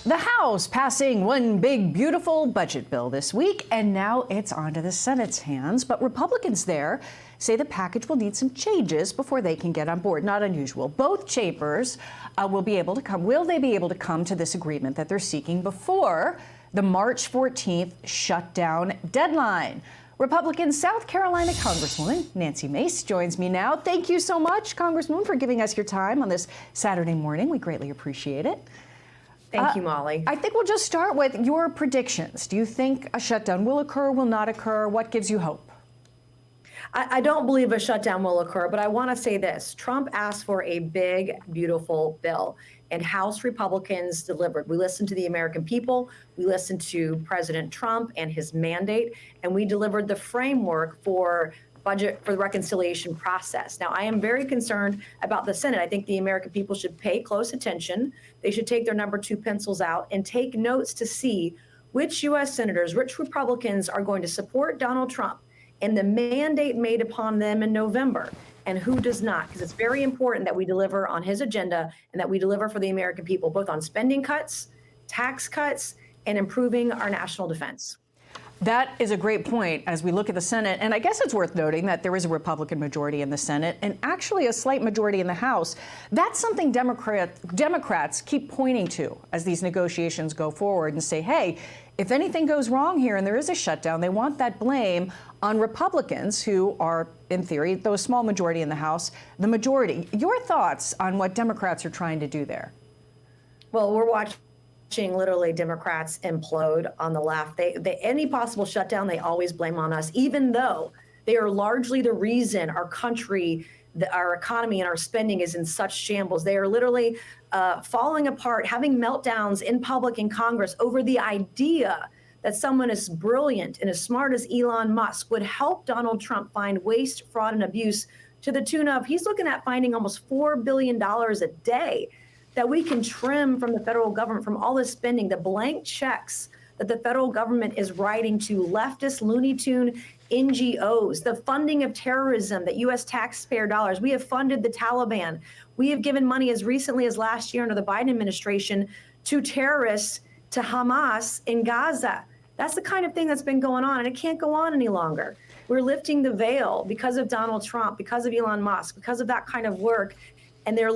The House passing one big, beautiful budget bill this week, and now it's onto the Senate's hands. But Republicans there say the package will need some changes before they can get on board. Not unusual. Both chambers will they be able to come to this agreement that they're seeking before the March 14th shutdown deadline? Republican South Carolina Congresswoman Nancy Mace joins me now. Thank you so much, Congresswoman, for giving us your time on this Saturday morning. We greatly appreciate it. Thank you, Molly. I think we'll just start with your predictions. Do you think a shutdown will occur, will not occur? What gives you hope? I don't believe a shutdown will occur, but I want to say this. Trump asked for a big, beautiful bill, and House Republicans delivered. We listened to the American people. We listened to President Trump and his mandate, and we delivered the framework for budget for the reconciliation process. Now, I am very concerned about the Senate. I think the American people should pay close attention. They should take their number 2 pencils out and take notes to see which U.S. senators, which Republicans are going to support Donald Trump and the mandate made upon them in November, and who does not, because it's very important that we deliver on his agenda and that we deliver for the American people, both on spending cuts, tax cuts, and improving our national defense. That is a great point as we look at the Senate. And I guess it's worth noting that there is a Republican majority in the Senate and actually a slight majority in the House. That's something Democrats keep pointing to as these negotiations go forward and say, hey, if anything goes wrong here and there is a shutdown, they want that blame on Republicans who are, in theory, though a small majority in the House, the majority. Your thoughts on what Democrats are trying to do there? Well, we're watching literally Democrats implode on the left. Any possible shutdown, they always blame on us, even though they are largely the reason our country, our economy and our spending is in such shambles. They are literally falling apart, having meltdowns in public in Congress over the idea that someone as brilliant and as smart as Elon Musk would help Donald Trump find waste, fraud, and abuse to the tune of, he's looking at finding almost $4 billion a day that we can trim from the federal government, from all this spending, the blank checks that the federal government is writing to leftist Looney Tune NGOs, the funding of terrorism, that U.S. taxpayer dollars. We have funded the Taliban. We have given money as recently as last year under the Biden administration to terrorists, to Hamas in Gaza. That's the kind of thing that's been going on, and it can't go on any longer. We're lifting the veil because of Donald Trump, because of Elon Musk, because of that kind of work, and they're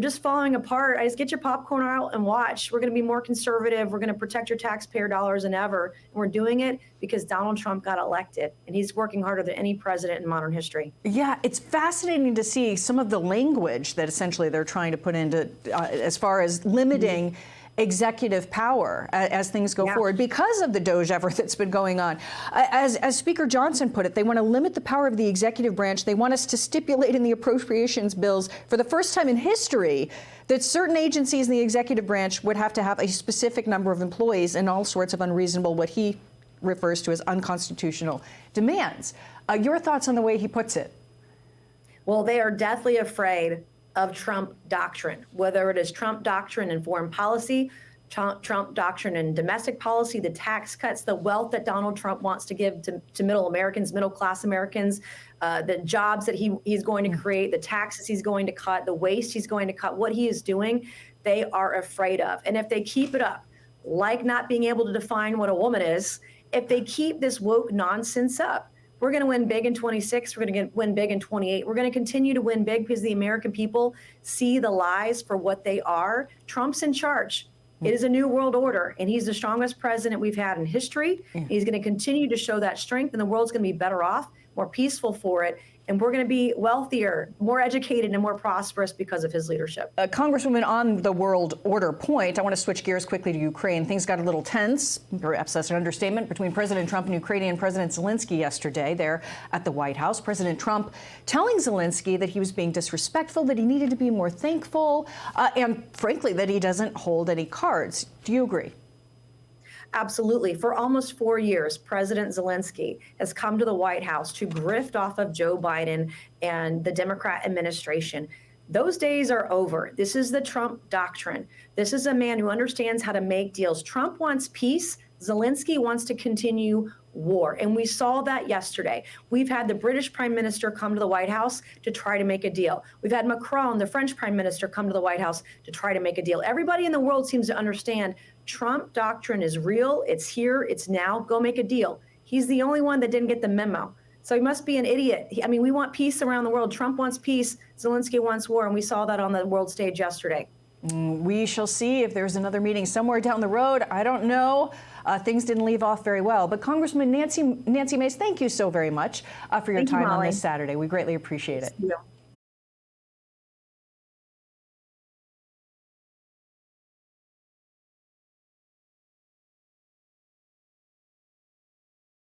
just falling apart. I just get your popcorn out and watch. We're going to be more conservative. We're going to protect your taxpayer dollars than ever. And we're doing it because Donald Trump got elected, and he's working harder than any president in modern history. Yeah, it's fascinating to see some of the language that essentially they're trying to put into as far as limiting executive power as things go forward because of the DOJ effort that's been going on. As Speaker Johnson put it, they want to limit the power of the executive branch. They want us to stipulate in the appropriations bills for the first time in history that certain agencies in the executive branch would have to have a specific number of employees and all sorts of unreasonable, what he refers to as unconstitutional demands. Your thoughts on the way he puts it? Well, they are deathly afraid of Trump doctrine, whether it is Trump doctrine in foreign policy, Trump doctrine in domestic policy, the tax cuts, the wealth that Donald Trump wants to give to middle Americans, middle class Americans, the jobs that he's going to create, the taxes he's going to cut, the waste he's going to cut, what he is doing, they are afraid of. And if they keep it up, like not being able to define what a woman is, if they keep this woke nonsense up, we're going to win big in 26. We're going to win big in 28. We're going to continue to win big because the American people see the lies for what they are. Trump's in charge. It is a new world order, and he's the strongest president we've had in history. He's going to continue to show that strength, and the world's going to be better off, more peaceful for it. And we're going to be wealthier, more educated, and more prosperous because of his leadership. Congresswoman, on the world order point, I want to switch gears quickly to Ukraine. Things got a little tense, perhaps that's an understatement, between President Trump and Ukrainian President Zelenskyy yesterday there at the White House. President Trump telling Zelenskyy that he was being disrespectful, that he needed to be more thankful, and frankly, that he doesn't hold any cards. Do you agree? Absolutely. For almost 4 years, President Zelenskyy has come to the White House to grift off of Joe Biden and the Democrat administration. Those days are over. This is the Trump doctrine. This is a man who understands how to make deals. Trump wants peace. Zelenskyy wants to continue war. And we saw that yesterday. We've had the British Prime Minister come to the White House to try to make a deal. We've had Macron, the French Prime Minister, come to the White House to try to make a deal. Everybody in the world seems to understand Trump doctrine is real. It's here. It's now. Go make a deal. He's the only one that didn't get the memo. So he must be an idiot. I mean, we want peace around the world. Trump wants peace. Zelenskyy wants war. And we saw that on the world stage yesterday. We shall see if there's another meeting somewhere down the road. I don't know. Things didn't leave off very well. But Congressman Nancy Mace, thank you so very much for your time on this Saturday. We greatly appreciate it. Thank you.